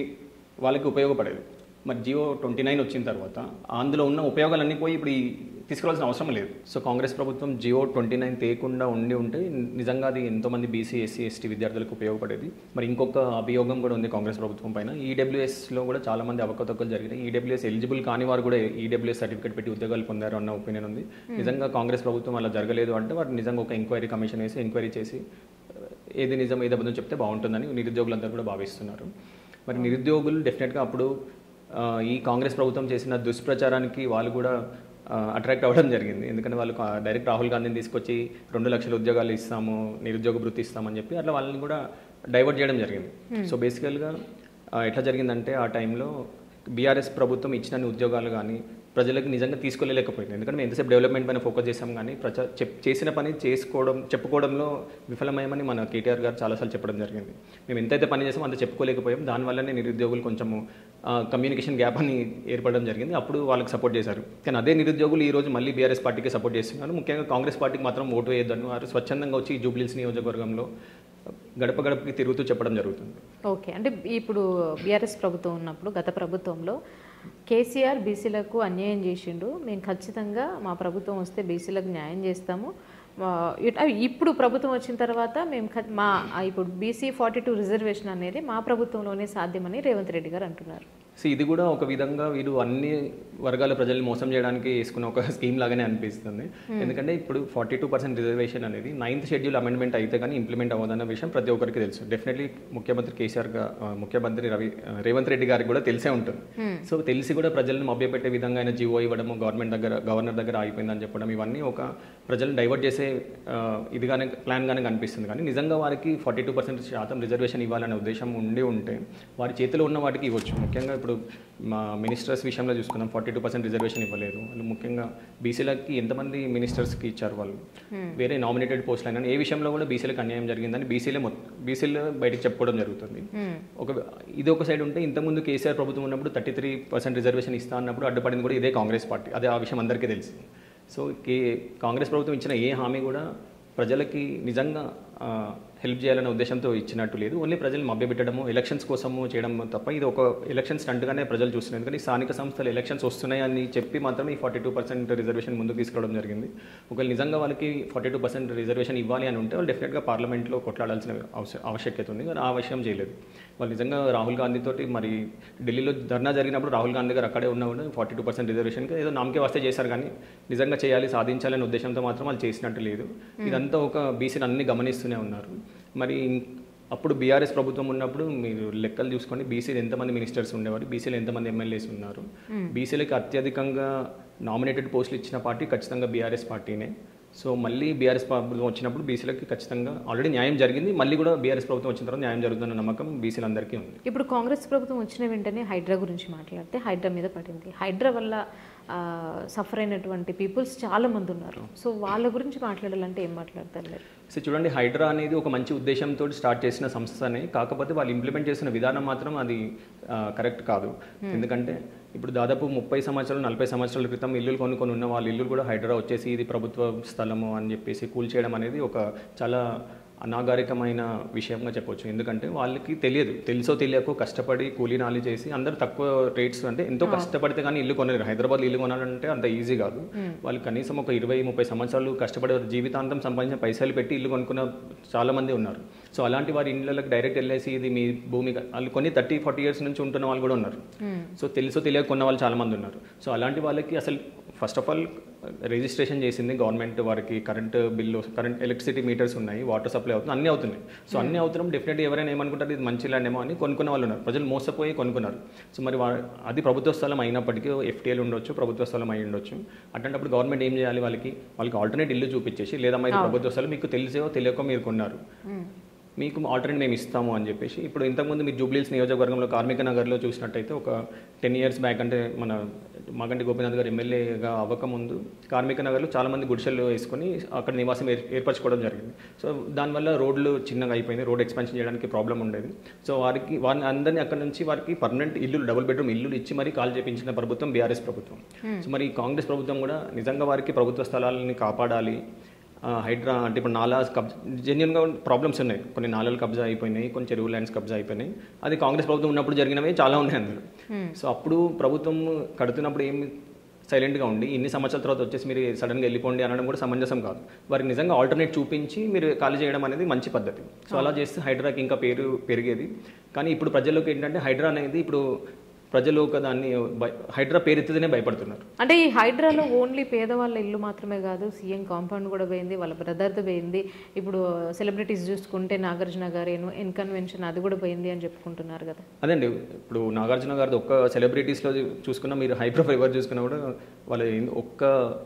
వాళ్ళకి ఉపయోగపడేది. మరి జియో 29 వచ్చిన తర్వాత అందులో ఉన్న ఉపయోగాలన్నీ పోయి ఇప్పుడు తీసుకురావాల్సిన అవసరం లేదు. సో కాంగ్రెస్ ప్రభుత్వం జియో 29 తేకుండా ఉంటే నిజంగా అది ఎంతోమంది బీసీ, ఎస్సీ, ఎస్టీ విద్యార్థులకు ఉపయోగపడేది. మరి ఇంకొక అభియోగం కూడా ఉంది కాంగ్రెస్ ప్రభుత్వం పైన, ఈడబ్ల్యూఎస్లో కూడా చాలామంది అవకతవకలు జరిగినాయి. ఈడబ్ల్యూఎస్ ఎలిజిబుల్ కాని వారు కూడా ఈడబ్ల్యూఎస్ సర్టిఫికేట్ పెట్టి ఉద్యోగాలు పొందారు అన్న ఒపీనియన్ ఉంది. నిజంగా కాంగ్రెస్ ప్రభుత్వం అలా జరగలేదు అంటే వారు నిజంగా ఒక ఎంక్వైరీ కమిషన్ వేసి ఎంక్వైరీ చేసి ఏది నిజం ఏది అబద్ధం చెప్తే బాగుంటుందని నిరుద్యోగులందరూ కూడా భావిస్తున్నారు. మరి నిరుద్యోగులు డెఫినెట్గా అప్పుడు ఈ కాంగ్రెస్ ప్రభుత్వం చేసిన దుష్ప్రచారానికి వాళ్ళు కూడా అట్రాక్ట్ అవ్వడం జరిగింది. ఎందుకంటే వాళ్ళు డైరెక్ట్ రాహుల్ గాంధీని తీసుకొచ్చి 2 లక్షల ఉద్యోగాలు ఇస్తాము, నిరుద్యోగ భృతి ఇస్తామని చెప్పి అట్లా వాళ్ళని కూడా డైవర్ట్ చేయడం జరిగింది. సో బేసికల్గా ఎట్లా జరిగిందంటే ఆ టైంలో బీఆర్ఎస్ ప్రభుత్వం ఇచ్చిన ఉద్యోగాలు కానీ ప్రజలకు నిజంగా తీసుకోలేకపోయింది. ఎందుకంటే మేము ఎంతసేపు డెవలప్మెంట్ పైన ఫోకస్ చేసాం కానీ చేసిన పని చెప్పుకోవడంలో విఫలమయ్యామని మన కేటీఆర్ గారు చాలాసార్లు చెప్పడం జరిగింది. మేము ఎంతైతే పని చేసామో అంత చెప్పుకోలేకపోయాం, దానివల్లనే నిరుద్యోగులు కొంచెము కమ్యూనికేషన్ గ్యాప్ అని ఏర్పడడం జరిగింది. అప్పుడు వాళ్ళకి సపోర్ట్ చేశారు. కానీ అదే నిరుద్యోగులు ఈరోజు మళ్ళీ బీఆర్ఎస్ పార్టీకి సపోర్ట్ చేస్తున్నారు. ముఖ్యంగా కాంగ్రెస్ పార్టీకి మాత్రం ఓటు వేయొద్దని వారు స్వచ్ఛందంగా వచ్చి జూబ్లీహిల్స్ నియోజకవర్గంలో గడప గడపకి తిరుగుతూ చెప్పడం జరుగుతుంది. ఓకే, అంటే ఇప్పుడు బీఆర్ఎస్ ప్రభుత్వం ఉన్నప్పుడు గత ప్రభుత్వంలో కేసీఆర్ బీసీలకు అన్యాయం చేసిండు, మేము ఖచ్చితంగా మా ప్రభుత్వం వస్తే బీసీలకు న్యాయం చేస్తాము, ఇప్పుడు ప్రభుత్వం వచ్చిన తర్వాత మేము ఇప్పుడు బీసీ 42 రిజర్వేషన్ అనేది మా ప్రభుత్వంలోనే సాధ్యమని రేవంత్ రెడ్డి గారు అంటున్నారు. సో ఇది కూడా ఒక విధంగా వీరు అన్ని వర్గాల ప్రజల్ని మోసం చేయడానికి వేసుకున్న ఒక స్కీమ్ లాగానే అనిపిస్తుంది. ఎందుకంటే ఇప్పుడు 42% రిజర్వేషన్ అనేది 9th షెడ్యూల్ అమెండ్మెంట్ అయితే కానీ ఇంప్లిమెంట్ అవ్వదన్న విషయం ప్రతి ఒక్కరికి తెలుసు. డెఫినెట్లీ ముఖ్యమంత్రి రేవంత్ రెడ్డి గారికి కూడా తెలిసే ఉంటుంది. సో తెలిసి కూడా ప్రజలను మభ్యపెట్టే విధంగా ఆయన జీవో ఇవ్వడము, గవర్నర్ దగ్గర ఆగిపోయిందని చెప్పడం, ఇవన్నీ ఒక ప్రజలను డైవర్ట్ చేసే ఇదిగానే ప్లాన్గానే కనిపిస్తుంది. కానీ నిజంగా వారికి 42% రిజర్వేషన్ ఇవ్వాలనే ఉద్దేశం ఉంటే వారి చేతిలో ఉన్న వాటికి ఇవ్వచ్చు. ముఖ్యంగా ఇప్పుడు మా మినిస్టర్స్ విషయంలో చూసుకుందాం, 42% రిజర్వేషన్ ఇవ్వలేదు వాళ్ళు. ముఖ్యంగా బీసీలకి ఎంతమంది మినిస్టర్స్కి ఇచ్చారు వాళ్ళు, వేరే నామినేటెడ్ పోస్టులు అయినా ఏ విషయంలో కూడా బీసీలకు అన్యాయం జరిగిందని బీసీలు బయటకు చెప్పుకోవడం జరుగుతుంది. ఇది ఒక సైడ్ ఉంటే ఇంతకుముందు కేసీఆర్ ప్రభుత్వం ఉన్నప్పుడు 33% రిజర్వేషన్ ఇస్తా అన్నప్పుడు అడ్డుపడింది కూడా ఇదే కాంగ్రెస్ పార్టీ. అదే ఆ విషయం అందరికీ తెలుసు. సో కాంగ్రెస్ ప్రభుత్వం ఇచ్చిన ఏ హామీ కూడా ప్రజలకి నిజంగా హెల్ప్ చేయాలనే ఉద్దేశంతో ఇచ్చినట్టు లేదు. ఓన్లీ ప్రజలు మభ్యపెట్టడము, ఎలక్షన్స్ కోసము చేయడం తప్ప ఇది ఒక ఎలక్షన్ స్టంట్గానే ప్రజలు చూస్తున్నారు. ఎందుకంటే స్థానిక సంస్థలు ఎలక్షన్స్ వస్తున్నాయని చెప్పి మాత్రమే ఈ 42% రిజర్వేషన్ ముందుకు తీసుకురావడం జరిగింది. ఒకవేళ నిజంగా వాళ్ళకి 42% రిజర్వేషన్ ఇవ్వాలి అని ఉంటే వాళ్ళు డెఫినెట్గా పార్లమెంట్లో కొట్లాడాల్సిన ఆవశ్యకత ఉంది. కానీ ఆ విషయం చేయలేదు వాళ్ళు. నిజంగా రాహుల్ గాంధీ తోటి మరి ఢిల్లీలో ధర్నా జరిగినప్పుడు రాహుల్ గాంధీ గారు అక్కడే ఉన్నా కూడా 42% రిజర్వేషన్కి ఏదో నామకే వస్తే చేశారు, కానీ నిజంగా చేయాలి, సాధించాలనే ఉద్దేశంతో మాత్రం వాళ్ళు చేసినట్టు లేదు. ఇదంతా ఒక బీసీని అన్ని గమనిస్తూనే ఉన్నారు. మరి అప్పుడు బీఆర్ఎస్ ప్రభుత్వం ఉన్నప్పుడు మీరు లెక్కలు చూసుకోండి, బీసీలు ఎంతమంది మినిస్టర్స్ ఉండేవారు, బీసీలు ఎంతమంది ఎమ్మెల్యేస్ ఉన్నారు. బీసీలకి అత్యధికంగా నామినేటెడ్ పోస్టులు ఇచ్చిన పార్టీ ఖచ్చితంగా బీఆర్ఎస్ పార్టీనే. సో మళ్ళీ బీఆర్ఎస్ ప్రభుత్వం వచ్చినప్పుడు బీసీలకి ఖచ్చితంగా ఆల్రెడీ న్యాయం జరిగింది, మళ్ళీ కూడా బీఆర్ఎస్ ప్రభుత్వం వచ్చిన తర్వాత న్యాయం జరుగుతున్న నమ్మకం బీసీలందరికీ ఉంది. ఇప్పుడు కాంగ్రెస్ ప్రభుత్వం వచ్చిన వెంటనే హైడ్రా గురించి మాట్లాడితే హైడ్రా మీద పడింది. హైడ్రా వల్ల సఫర్ అయినటువంటి పీపుల్స్ చాలా మంది ఉన్నారు. సో వాళ్ళ గురించి మాట్లాడాలంటే ఏం మాట్లాడతారు? సో చూడండి, హైడ్రా అనేది ఒక మంచి ఉద్దేశంతో స్టార్ట్ చేసిన సంస్థనే, కాకపోతే వాళ్ళు ఇంప్లిమెంట్ చేసిన విధానం మాత్రం అది కరెక్ట్ కాదు. ఎందుకంటే ఇప్పుడు దాదాపు 30 సంవత్సరాలు 40 సంవత్సరాల క్రితం ఇల్లులు కొనుక్కొని ఉన్న వాళ్ళ ఇల్లు కూడా హైడ్రా వచ్చేసి ఇది ప్రభుత్వ స్థలము అని చెప్పేసి కూల్చేయడం అనేది ఒక చాలా అనాగరికమైన విషయంగా చెప్పొచ్చు. ఎందుకంటే వాళ్ళకి తెలియదు, తెలుసో తెలియకో కష్టపడి కూలీనాలి చేసి అందరూ తక్కువ రేట్స్ అంటే ఎంతో కష్టపడితే కానీ ఇల్లు కొనలేరు. హైదరాబాద్లో ఇల్లు కొనాలంటే అంత ఈజీ కాదు. వాళ్ళు కనీసం ఒక 20-30 సంవత్సరాలు కష్టపడి జీవితాంతం సంపాదించిన పైసలు పెట్టి ఇల్లు కొనుక్కున్న చాలామంది ఉన్నారు. సో అలాంటి వారి ఇళ్ళకి డైరెక్ట్ వెళ్ళేసి ఇది మీ భూమి వాళ్ళు కొన్ని 30-40 ఇయర్స్ నుంచి ఉంటున్న వాళ్ళు కూడా ఉన్నారు. సో తెలుసో తెలియక కొన్న వాళ్ళు చాలామంది ఉన్నారు. సో అలాంటి వాళ్ళకి అసలు ఫస్ట్ ఆఫ్ ఆల్ రిజిస్ట్రేషన్ చేసింది గవర్నమెంట్, వారికి current bill, current electricity meters ఉన్నాయి, వాటర్ సప్లై అవుతుంది, అన్నీ అవుతున్నాయి. సో అన్నీ అవుతున్నాం డెఫినెట్గా ఎవరైనా ఏమనుకుంటారు ఇది మంచి ల్యాండ్ ఏమో అని కొనుక్కున్న వాళ్ళు ఉన్నారు. ప్రజలు మోసపోయి కొనుక్కున్నారు. సో మరి అది ప్రభుత్వ స్థలం అయినప్పటికీ ఎఫ్టీఎల్ ఉండొచ్చు, ప్రభుత్వ స్థలం అయి ఉండొచ్చు. అట్లాంటప్పుడు గవర్నమెంట్ ఏం చేయాలి, వాళ్ళకి ఆల్టర్నేట్ ఇల్లు చూపించేసి లేదమ్మా ఇది ప్రభుత్వ స్థలం మీకు తెలిసో తెలియకో మీరు కొన్నారు, మీకు ఆల్టర్నేట్ మేము ఇస్తాము అని చెప్పేసి. ఇప్పుడు ఇంతకుముందు మీరు జూబ్లీహిల్స్ నియోజకవర్గంలో కార్మిక నగర్లో చూసినట్టయితే ఒక 10 ఇయర్స్ బ్యాక్ అంటే మన మాగంటి గోపీనాథ్ గారు ఎమ్మెల్యేగా అవ్వకముందు కార్మిక నగర్లో చాలామంది గుడిసెలు వేసుకొని అక్కడ నివాసం ఏర్పరచుకోవడం జరిగింది. సో దానివల్ల రోడ్లు చిన్నగా అయిపోయింది, రోడ్ ఎక్స్పాన్షన్ చేయడానికి ప్రాబ్లం ఉండేది. సో వారిని అందరినీ అక్కడ నుంచి వారికి పర్మనెంట్ ఇల్లు, డబుల్ బెడ్రూమ్ ఇల్లు ఇచ్చి మరీ కాల్ చేయించిన ప్రభుత్వం బీఆర్ఎస్ ప్రభుత్వం. సో మరి కాంగ్రెస్ ప్రభుత్వం కూడా నిజంగా వారికి ప్రభుత్వ స్థలాలని కాపాడాలి, హైడ్రా అంటే ఇప్పుడు నాలా జెన్యున్గా ప్రాబ్లమ్స్ ఉన్నాయి, కొన్ని నాలాలు కబ్జా అయిపోయినాయి, కొన్ని చెరువు ల్యాండ్స్ కబ్జా అయిపోయినాయి. అది కాంగ్రెస్ ప్రభుత్వం ఉన్నప్పుడు జరిగినవి చాలా ఉన్నాయి అందులో. సో అప్పుడు ప్రభుత్వం కడుతున్నప్పుడు ఏమి సైలెంట్గా ఉండి ఇన్ని సంవత్సరాల తర్వాత వచ్చేసి మీరు సడన్గా వెళ్ళిపోండి అనడం కూడా సమంజసం కాదు. వారికి నిజంగా ఆల్టర్నేట్ చూపించి మీరు ఖాళీ చేయడం అనేది మంచి పద్ధతి. సో అలా చేస్తే హైడ్రాకి ఇంకా పేరు పెరిగేది. కానీ ఇప్పుడు ప్రజల్లోకి ఏంటంటే హైడ్రా అనేది ఇప్పుడు ప్రజలు దాన్ని హైడ్రా పేరెత్తితేనే భయపడుతున్నారు. అంటే ఈ హైడ్రాలో ఓన్లీ పేదవాళ్ళ ఇల్లు మాత్రమే కాదు, సీఎం కాంపౌండ్ కూడా పోయింది, వాళ్ళ బ్రదర్ది పోయింది. ఇప్పుడు సెలబ్రిటీస్ చూసుకుంటే నాగార్జున గారు ఇన్కన్వెన్షన్ అది కూడా పోయింది అని చెప్పుకుంటున్నారు కదా. అదండి, ఇప్పుడు నాగార్జున గారిది ఒక్క సెలబ్రిటీస్లో చూసుకున్నా, మీరు హై ప్రొఫైల్ ఎవరు చూసుకున్నా కూడా వాళ్ళ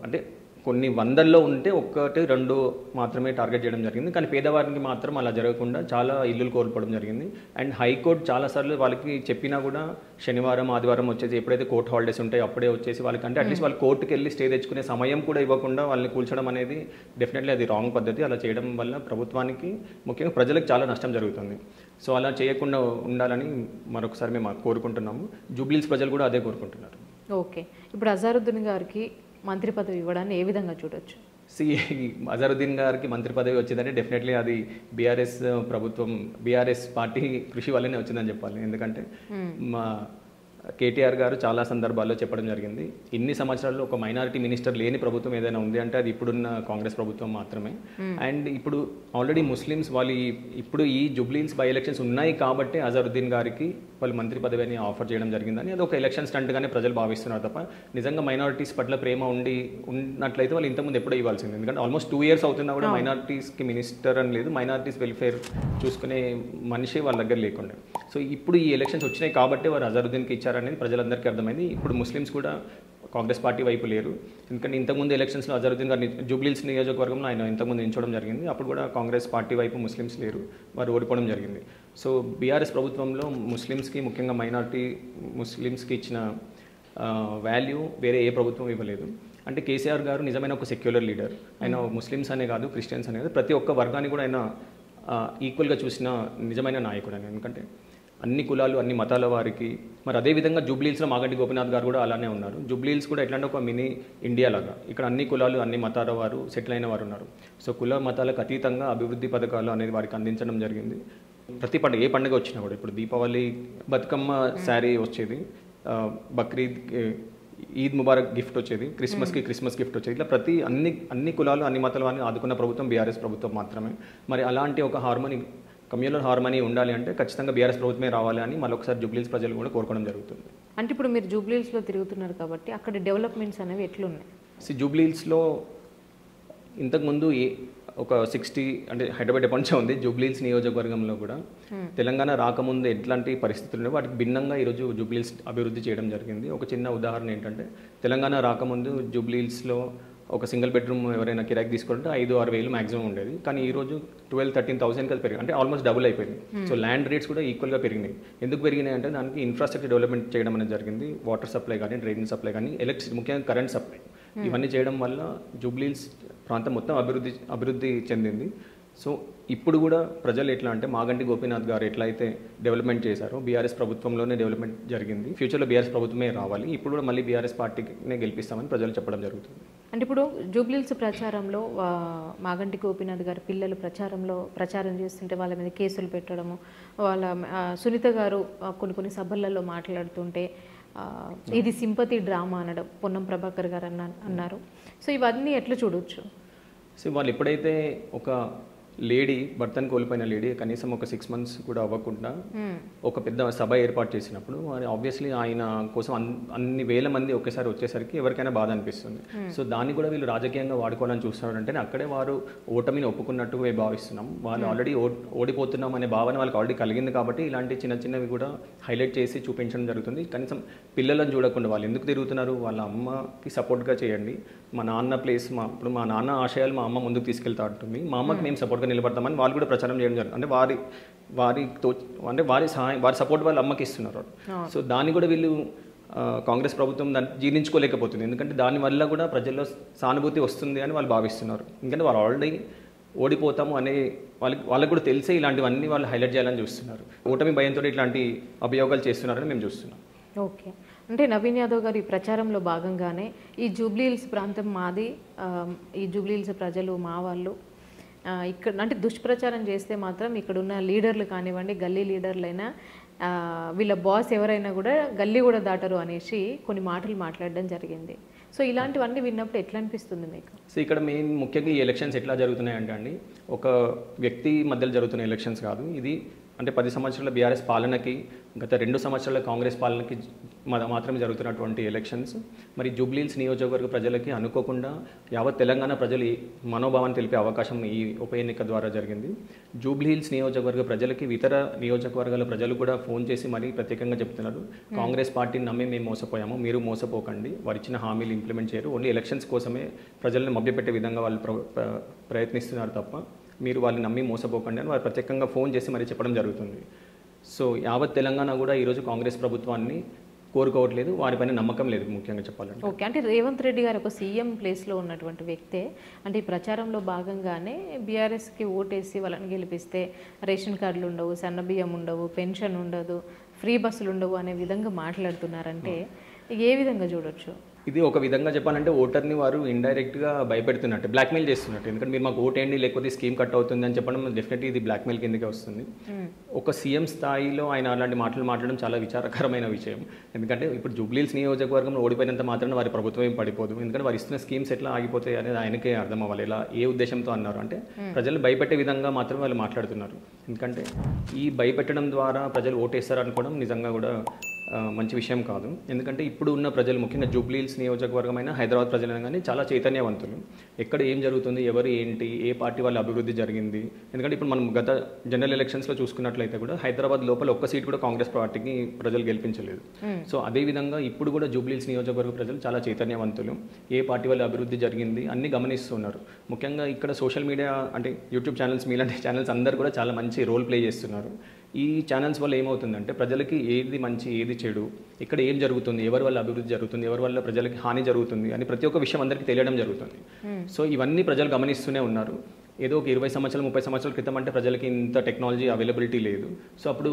అంటే కొన్ని వందల్లో ఉంటే 1-2 మాత్రమే టార్గెట్ చేయడం జరిగింది. కానీ పేదవారికి మాత్రం అలా జరగకుండా చాలా ఇల్లులు కోల్పోవడం జరిగింది. అండ్ హైకోర్టు చాలాసార్లు వాళ్ళకి చెప్పినా కూడా శనివారం ఆదివారం వచ్చేసి ఎప్పుడైతే కోర్టు హాలిడేస్ ఉంటాయో అప్పుడే వచ్చేసి వాళ్ళకి అంటే అట్లీస్ట్ వాళ్ళు కోర్టుకి వెళ్ళి స్టే తెచ్చుకునే సమయం కూడా ఇవ్వకుండా వాళ్ళని కూల్చడం అనేది డెఫినెట్లీ అది రాంగ్ పద్ధతి. అలా చేయడం వల్ల ప్రభుత్వానికి ముఖ్యంగా ప్రజలకు చాలా నష్టం జరుగుతుంది. సో అలా చేయకుండా ఉండాలని మరొకసారి మేము కోరుకుంటున్నాము. జూబ్లీహిల్స్ ప్రజలు కూడా అదే కోరుకుంటున్నారు. ఓకే, ఇప్పుడు అజారుద్దీన్ గారికి మంత్రి పదవి ఇవ్వడాన్ని ఏ విధంగా చూడొచ్చు? అజారుద్దీన్ గారికి మంత్రి పదవి వచ్చిందంటే డెఫినెట్లీ అది బీఆర్ఎస్ ప్రభుత్వం, బీఆర్ఎస్ పార్టీ కృషి వల్లనే వచ్చిందని చెప్పాలి. ఎందుకంటే మా కేటీఆర్ గారు చాలా సందర్భాల్లో చెప్పడం జరిగింది, ఇన్ని సంవత్సరాల్లో ఒక మైనారిటీ మినిస్టర్ లేని ప్రభుత్వం ఏదైనా ఉంది అంటే అది ఇప్పుడున్న కాంగ్రెస్ ప్రభుత్వం మాత్రమే. అండ్ ఇప్పుడు ఆల్రెడీ ముస్లిమ్స్ వాళ్ళు ఇప్పుడు ఈ జూబ్లీహిల్స్ బై ఎలక్షన్స్ ఉన్నాయి కాబట్టి అజారుద్దీన్ గారికి వాళ్ళు మంత్రి పదవిని ఆఫర్ చేయడం జరిగిందని అది ఒక ఎలక్షన్ స్టంట్గానే ప్రజలు భావిస్తున్నారు తప్ప నిజంగా మైనారిటీస్ పట్ల ప్రేమ ఉన్నట్లయితే వాళ్ళు ఇంతకుముందు ఎప్పుడో ఇవ్వాల్సింది. ఎందుకంటే ఆల్మోస్ట్ 2 years అవుతున్నా కూడా మైనారిటీస్కి మినిస్టర్ అని లేదు, మైనారిటీస్ వెల్ఫేర్ చూసుకునే మనిషి వాళ్ళ దగ్గర లేకుండా. సో ఇప్పుడు ఈ ఎలక్షన్స్ వచ్చినాయి కాబట్టి వారు అజారుద్దీన్కి ఇచ్చారనేది ప్రజలందరికీ అర్థమైంది. ఇప్పుడు ముస్లిమ్స్ కూడా కాంగ్రెస్ పార్టీ వైపు లేరు. ఎందుకంటే ఇంతకుముందు ఎలక్షన్స్లో అజారుద్దీన్ గారిని జూబ్లీహిల్స్ నియోజకవర్గంలో ఆయన ఇంతకుముందు ఎంచడం జరిగింది. అప్పుడు కూడా కాంగ్రెస్ పార్టీ వైపు ముస్లిమ్స్ లేరు, వారు ఓడిపోవడం జరిగింది. సో బీఆర్ఎస్ ప్రభుత్వంలో ముస్లిమ్స్కి, ముఖ్యంగా మైనారిటీ ముస్లిమ్స్కి ఇచ్చిన వాల్యూ వేరే ఏ ప్రభుత్వం ఇవ్వలేదు. అంటే కేసీఆర్ గారు నిజమైన ఒక సెక్యులర్ లీడర్. ఆయన ముస్లిమ్స్ అనే కాదు, క్రిస్టియన్స్ అనే కాదు, ప్రతి ఒక్క వర్గాన్ని కూడా ఆయన ఈక్వల్గా చూసిన నిజమైన నాయకుడు అని. ఎందుకంటే అన్ని కులాలు అన్ని మతాల వారికి మరి అదేవిధంగా జూబ్లీహిల్స్లో మాగంటి గోపీనాథ్ గారు కూడా అలానే ఉన్నారు. జూబ్లీహిల్స్ కూడా ఎట్లాంటి ఒక మినీ ఇండియా లాగా ఇక్కడ అన్ని కులాలు అన్ని మతాల వారు సెటిల్ అయిన వారు ఉన్నారు. సో కుల మతాలకు అతీతంగా అభివృద్ధి పథకాలు అనేది వారికి అందించడం జరిగింది. ప్రతి పండుగ ఏ పండుగ వచ్చినా కూడా ఇప్పుడు దీపావళి బతుకమ్మ శారీ వచ్చేది, బక్రీద్ ఈద్ ముబారక్ గిఫ్ట్ వచ్చేది, క్రిస్మస్కి క్రిస్మస్ గిఫ్ట్ వచ్చేది. ఇట్లా ప్రతి అన్ని కులాలు అన్ని మతాల వారిని ఆదుకున్న ప్రభుత్వం బీఆర్ఎస్ ప్రభుత్వం మాత్రమే. మరి అలాంటి ఒక కమ్యూనల్ హార్మనీ ఉండాలి అంటే ఖచ్చితంగా బీఆర్ఎస్ ప్రభుత్వమే రావాలి అని మరొకసారి జూబ్లీహిల్స్ ప్రజలు కూడా కోరుకోవడం జరుగుతుంది. అంటే ఇప్పుడు మీరు జూబ్లీహిల్స్లో తిరుగుతున్నారు కాబట్టి అక్కడ డెవలప్మెంట్స్ అనేవి ఎట్లున్నాయి? జూబ్లీహిల్స్లో ఇంతకుముందు ఒక 60 అంటే హైదరాబాద్ ఎప్పటి ఉంది, జూబ్లీహిల్స్ నియోజకవర్గంలో కూడా తెలంగాణ రాకముందు ఎట్లాంటి పరిస్థితులు ఉన్నాయి వాటికి భిన్నంగా ఈరోజు జూబ్లీహిల్స్ అభివృద్ధి చేయడం జరిగింది. ఒక చిన్న ఉదాహరణ ఏంటంటే తెలంగాణ రాకముందు జూబ్లీహిల్స్లో ఒక సింగిల్ బెడ్రూమ్ ఎవరైనా కిరాయికి తీసుకుంటే 5-6 వేలు మాక్సిమం ఉండేది. కానీ ఈరోజు 12-13,000 అది పెరిగింది, అంటే ఆల్మోస్ట్ డబుల్ అయిపోయింది. సో ల్యాండ్ రేట్స్ కూడా ఈక్వల్గా పెరిగినాయి. ఎందుకు పెరిగినాయి అంటే దానికి ఇన్ఫ్రాస్ట్రక్చర్ డెవలప్మెంట్ చేయడం అనేది జరిగింది. వాటర్ సప్లై కానీ, డ్రైనేజ్ సప్లై కానీ, ఎలక్ట్రిసిటీ, ముఖ్యంగా కరెంట్ సప్లై, ఇవన్నీ చేయడం వల్ల జూబ్లీహిల్స్ ప్రాంతం మొత్తం అభివృద్ధి చెందింది. సో ఇప్పుడు కూడా ప్రజలు ఎట్లా అంటే మాగంటి గోపీనాథ్ గారు ఎట్లయితే డెవలప్మెంట్ చేశారో బీఆర్ఎస్ ప్రభుత్వంలోనే డెవలప్మెంట్ జరిగింది, ఫ్యూచర్లో బీఆర్ఎస్ ప్రభుత్వమే రావాలి, ఇప్పుడు కూడా మళ్ళీ బీఆర్ఎస్ పార్టీనే గెలిపిస్తామని ప్రజలు చెప్పడం జరుగుతుంది. అంటే ఇప్పుడు జూబ్లీహిల్స్ ప్రచారంలో మాగంటి గోపీనాథ్ గారి పిల్లలు ప్రచారం చేస్తుంటే వాళ్ళ మీద కేసులు పెట్టడము, వాళ్ళ సునీత గారు కొన్ని సభలలో మాట్లాడుతుంటే ఇది సింపతి డ్రామా అనడం పొన్నం ప్రభాకర్ గారు అన్నారు. సో ఇవన్నీ ఎట్లా చూడొచ్చు? సో వాళ్ళు ఎప్పుడైతే ఒక లేడీ భర్తను కోల్పోయిన లేడీ కనీసం ఒక 6 months కూడా అవ్వకుండా ఒక పెద్ద సభ ఏర్పాటు చేసినప్పుడు ఆబ్వియస్లీ ఆయన కోసం అన్ని వేల మంది ఒకేసారి వచ్చేసరికి ఎవరికైనా బాధ అనిపిస్తుంది. సో దాన్ని కూడా వీళ్ళు రాజకీయంగా వాడుకోవాలని చూస్తున్నారంటే అక్కడే వారు ఓటమిని ఒప్పుకున్నట్టుగా భావిస్తున్నాం. వాళ్ళు ఆల్రెడీ ఓడిపోతున్నాం అనే భావన వాళ్ళకి ఆల్రెడీ కలిగింది కాబట్టి ఇలాంటి చిన్నవి కూడా హైలైట్ చేసి చూపించడం జరుగుతుంది. కనీసం పిల్లలను చూడకుండా వాళ్ళు ఎందుకు తిరుగుతున్నారు, వాళ్ళ అమ్మకి సపోర్ట్గా చేయండి, మా నాన్న ప్లేస్ ఇప్పుడు మా నాన్న ఆశయాలు మా అమ్మ ముందుకు తీసుకెళ్తా ఉంటుంది, మా అమ్మకి మేము సపోర్ట్గా నిలబడతామని వాళ్ళు కూడా ప్రచారం చేయడం జరుగుతుంది. అంటే వారి సపోర్ట్ వాళ్ళ అమ్మకి ఇస్తున్నారు. సో దాన్ని కూడా వీళ్ళు కాంగ్రెస్ ప్రభుత్వం దాన్ని జీర్ణించుకోలేకపోతుంది, ఎందుకంటే దానివల్ల కూడా ప్రజల్లో సానుభూతి వస్తుంది అని వాళ్ళు భావిస్తున్నారు. ఎందుకంటే వాళ్ళు ఆల్రెడీ ఓడిపోతాము అనే వాళ్ళకి కూడా తెలిసే ఇలాంటివన్నీ వాళ్ళు హైలైట్ చేయాలని చూస్తున్నారు. ఓటమి భయంతో ఇట్లాంటి అభియోగాలు చేస్తున్నారని మేము చూస్తున్నాం. ఓకే, అంటే నవీన్ యాదవ్ గారు ఈ ప్రచారంలో భాగంగానే ఈ జూబ్లీహిల్స్ ప్రాంతం మాది, ఈ జూబ్లీహిల్స్ ప్రజలు మా వాళ్ళు, ఇక్కడ అంటే దుష్ప్రచారం చేస్తే మాత్రం ఇక్కడున్న లీడర్లు కానివ్వండి, గల్లీ లీడర్లైనా వీళ్ళ బాస్ ఎవరైనా కూడా గల్లీ కూడా దాటరు అనేసి కొన్ని మాటలు మాట్లాడడం జరిగింది. సో ఇలాంటివన్నీ విన్నప్పుడు ఎట్లా అనిపిస్తుంది మీకు? సో ఇక్కడ ముఖ్యంగా ఈ ఎలక్షన్స్ ఎట్లా జరుగుతున్నాయంటే అండి, ఒక వ్యక్తి మధ్యలో జరుగుతున్న ఎలక్షన్స్ కాదు ఇది. అంటే 10 సంవత్సరాల బీఆర్ఎస్ పాలనకి గత 2 సంవత్సరాల కాంగ్రెస్ పాలనకి మాత్రమే జరుగుతున్నటువంటి ఎలక్షన్స్. మరి జూబ్లీహిల్స్ నియోజకవర్గ ప్రజలకి అనుకోకుండా యావత్ తెలంగాణ ప్రజలు మనోభావాన్ని తెలిపే అవకాశం ఈ ఉప ఎన్నిక ద్వారా జరిగింది. జూబ్లీహిల్స్ నియోజకవర్గ ప్రజలకి ఇతర నియోజకవర్గాల ప్రజలు కూడా ఫోన్ చేసి మరీ ప్రత్యేకంగా చెప్తున్నారు, కాంగ్రెస్ పార్టీని నమ్మి మేము మోసపోయాము, మీరు మోసపోకండి, వారు ఇచ్చిన హామీలు ఇంప్లిమెంట్ చేయరు, ఓన్లీ ఎలక్షన్స్ కోసమే ప్రజల్ని మభ్యపెట్టే విధంగా వాళ్ళు ప్రయత్నిస్తున్నారు తప్ప మీరు వాళ్ళని నమ్మి మోసపోకండి అని వారు ప్రత్యేకంగా ఫోన్ చేసి మరీ చెప్పడం జరుగుతుంది. సో యావత్ తెలంగాణ కూడా ఈరోజు కాంగ్రెస్ ప్రభుత్వాన్ని కోరుకోవట్లేదు, వారిపైన నమ్మకం లేదు ముఖ్యంగా చెప్పాలంటే. ఓకే, అంటే రేవంత్ రెడ్డి గారు ఒక సీఎం ప్లేస్లో ఉన్నటువంటి వ్యక్తే అంటే ఈ ప్రచారంలో భాగంగానే బీఆర్ఎస్కి ఓటేసి వాళ్ళని గెలిపిస్తే రేషన్ కార్డులు ఉండవు, సన్నబియ్యం ఉండవు, పెన్షన్ ఉండదు, ఫ్రీ బస్సులు ఉండవు అనే విధంగా మాట్లాడుతున్నారంటే ఏ విధంగా చూడొచ్చు? ఇది ఒక విధంగా చెప్పాలంటే ఓటర్ని వారు ఇండైరెక్ట్గా భయపెడుతున్నట్టు, బ్లాక్మెయిల్ చేస్తున్నట్టు. ఎందుకంటే మీరు మాకు ఓటేయండి లేకపోతే స్కీమ్ కట్ అవుతుంది అని చెప్పడం డెఫినెట్లీ ఇది బ్లాక్మెయిల్ కిందకే వస్తుంది. ఒక సీఎం స్థాయిలో ఆయన అలాంటి మాటలు మాట్లాడడం చాలా విచారకరమైన విషయం. ఎందుకంటే ఇప్పుడు జూబ్లీహిల్స్ నియోజకవర్గంలో ఓడిపోయినంత మాత్రాన వారి ప్రభుత్వం ఏం పడిపోదు, ఎందుకంటే వారు ఇస్తున్న స్కీమ్స్ ఎట్లా ఆగిపోతాయి అనేది ఆయనకే అర్థం అవ్వాలి. ఇలా ఏ ఉద్దేశంతో అన్నారు అంటే ప్రజలు భయపెట్టే విధంగా మాత్రమే వాళ్ళు మాట్లాడుతున్నారు. ఎందుకంటే ఈ భయపెట్టడం ద్వారా ప్రజలు ఓటేస్తారు అనుకోవడం నిజంగా కూడా మంచి విషయం కాదు. ఎందుకంటే ఇప్పుడు ఉన్న ప్రజలు ముఖ్యంగా జూబ్లీహిల్స్ నియోజకవర్గమైన హైదరాబాద్ ప్రజలైనా కానీ చాలా చైతన్యవంతులు. ఎక్కడ ఏం జరుగుతుంది, ఎవరు ఏంటి, ఏ పార్టీ వాళ్ళ అభివృద్ధి జరిగింది. ఎందుకంటే ఇప్పుడు మనం గత జనరల్ ఎలక్షన్స్లో చూసుకున్నట్లయితే కూడా హైదరాబాద్ లోపల ఒక్క సీట్ కూడా కాంగ్రెస్ పార్టీకి ప్రజలు గెలిపించలేదు. సో అదేవిధంగా ఇప్పుడు కూడా జూబ్లీహిల్స్ నియోజకవర్గ ప్రజలు చాలా చైతన్యవంతులు, ఏ పార్టీ వాళ్ళ అభివృద్ధి జరిగింది అన్ని గమనిస్తున్నారు. ముఖ్యంగా ఇక్కడ సోషల్ మీడియా అంటే యూట్యూబ్ ఛానల్స్, మీలాంటి ఛానల్స్ అందరూ కూడా చాలా మంచి రోల్ ప్లే చేస్తున్నారు. ఈ ఛానల్స్ వల్ల ఏమవుతుందంటే ప్రజలకి ఏది మంచి ఏది చెడు, ఇక్కడ ఏం జరుగుతుంది, ఎవరి వల్ల అభివృద్ధి జరుగుతుంది, ఎవరి వల్ల ప్రజలకి హాని జరుగుతుంది అని ప్రతి ఒక్క విషయం అందరికీ తెలియడం జరుగుతుంది. సో ఇవన్నీ ప్రజలు గమనిస్తూనే ఉన్నారు. ఏదో ఒక 20 సంవత్సరాలు 30 సంవత్సరాల క్రితం అంటే ప్రజలకి ఇంత టెక్నాలజీ అవైలబిలిటీ లేదు. సో అప్పుడు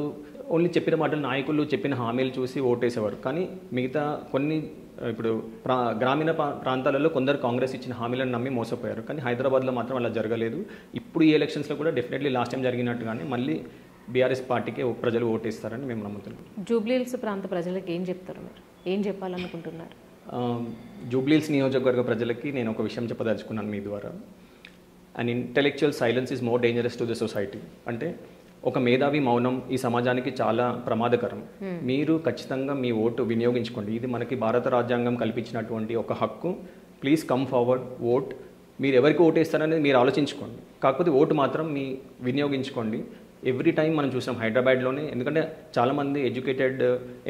ఓన్లీ చెప్పిన మాటలు, నాయకులు చెప్పిన హామీలు చూసి ఓటేసేవారు. కానీ మిగతా కొన్ని ఇప్పుడు గ్రామీణ ప్రాంతాలలో కొందరు కాంగ్రెస్ ఇచ్చిన హామీలను నమ్మి మోసపోయారు. కానీ హైదరాబాద్లో మాత్రం అలా జరగలేదు. ఇప్పుడు ఈ ఎలక్షన్స్లో కూడా డెఫినెట్లీ లాస్ట్ టైం జరిగినట్టుగానే మళ్ళీ బీఆర్ఎస్ పార్టీకే ప్రజలు ఓటేస్తారని మేము నమ్ముతున్నాం. జూబ్లీహిల్స్ ప్రాంత ప్రజలకు ఏం చెప్తారు, మీరు ఏం చెప్పాలనుకుంటున్నారు? జూబ్లీహిల్స్ నియోజకవర్గ ప్రజలకి నేను ఒక విషయం చెప్పదలుచుకున్నాను మీ ద్వారా. And intellectual silence is more dangerous to the society. అంటే ఒక మేధావి మౌనం ఈ సమాజానికి చాలా ప్రమాదకరం. మీరు ఖచ్చితంగా మీ ఓటు వినియోగించుకోండి. ఇది మనకి భారత రాజ్యాంగం కల్పించినటువంటి ఒక హక్కు. Please come forward, vote. మీరు ఎవరికి ఓటేస్తారనేది మీరు ఆలోచించుకోండి, కాకపోతే ఓటు మాత్రం మీ వినియోగించుకోండి. ఎవ్రీ టైం మనం చూసాం హైదరాబాద్లోనే, ఎందుకంటే చాలామంది ఎడ్యుకేటెడ్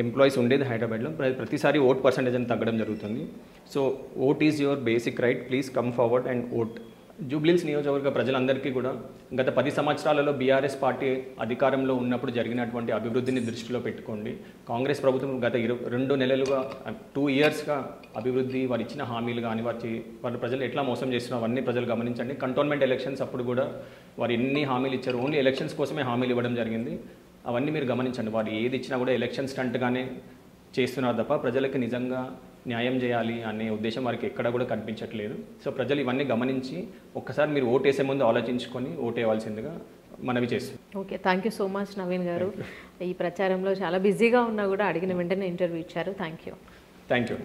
ఎంప్లాయీస్ ఉండేది హైదరాబాద్లో, ప్రతిసారి ఓట్ పర్సంటేజ్ అని తగ్గడం జరుగుతుంది. So vote is your basic right, please come forward and vote. Jubilee Hills నియోజకవర్గ ప్రజలందరికీ కూడా గత 10 సంవత్సరాలలో బీఆర్ఎస్ పార్టీ అధికారంలో ఉన్నప్పుడు జరిగినటువంటి అభివృద్ధిని దృష్టిలో పెట్టుకోండి. కాంగ్రెస్ ప్రభుత్వం గత 2 నెలలుగా 2 ఇయర్స్గా అభివృద్ధి వారు ఇచ్చిన హామీలు కానీ వారి ప్రజలు ఎట్లా మోసం చేస్తున్నారో అవన్నీ ప్రజలు గమనించండి. కంటోన్మెంట్ ఎలక్షన్స్ అప్పుడు కూడా వారు ఎన్ని హామీలు ఇచ్చారు, ఓన్లీ ఎలక్షన్స్ కోసమే హామీలు ఇవ్వడం జరిగింది. అవన్నీ మీరు గమనించండి. వారు ఏది ఇచ్చినా కూడా ఎలక్షన్ స్టంట్గానే చేస్తున్నారు తప్ప ప్రజలకు నిజంగా న్యాయం చేయాలి అనే ఉద్దేశం వారికి ఎక్కడ కూడా కనిపించట్లేదు. సో ప్రజలు ఇవన్నీ గమనించి ఒక్కసారి మీరు ఓటేసే ముందు ఆలోచించుకొని ఓటేయవలసిందిగా మనవి చేస్తుంది. Okay, thank you so much Naveen గారు. ఈ ప్రచారంలో చాలా బిజీగా ఉన్నా కూడా అడిగిన వెంటనే ఇంటర్వ్యూ ఇచ్చారు. Thank you.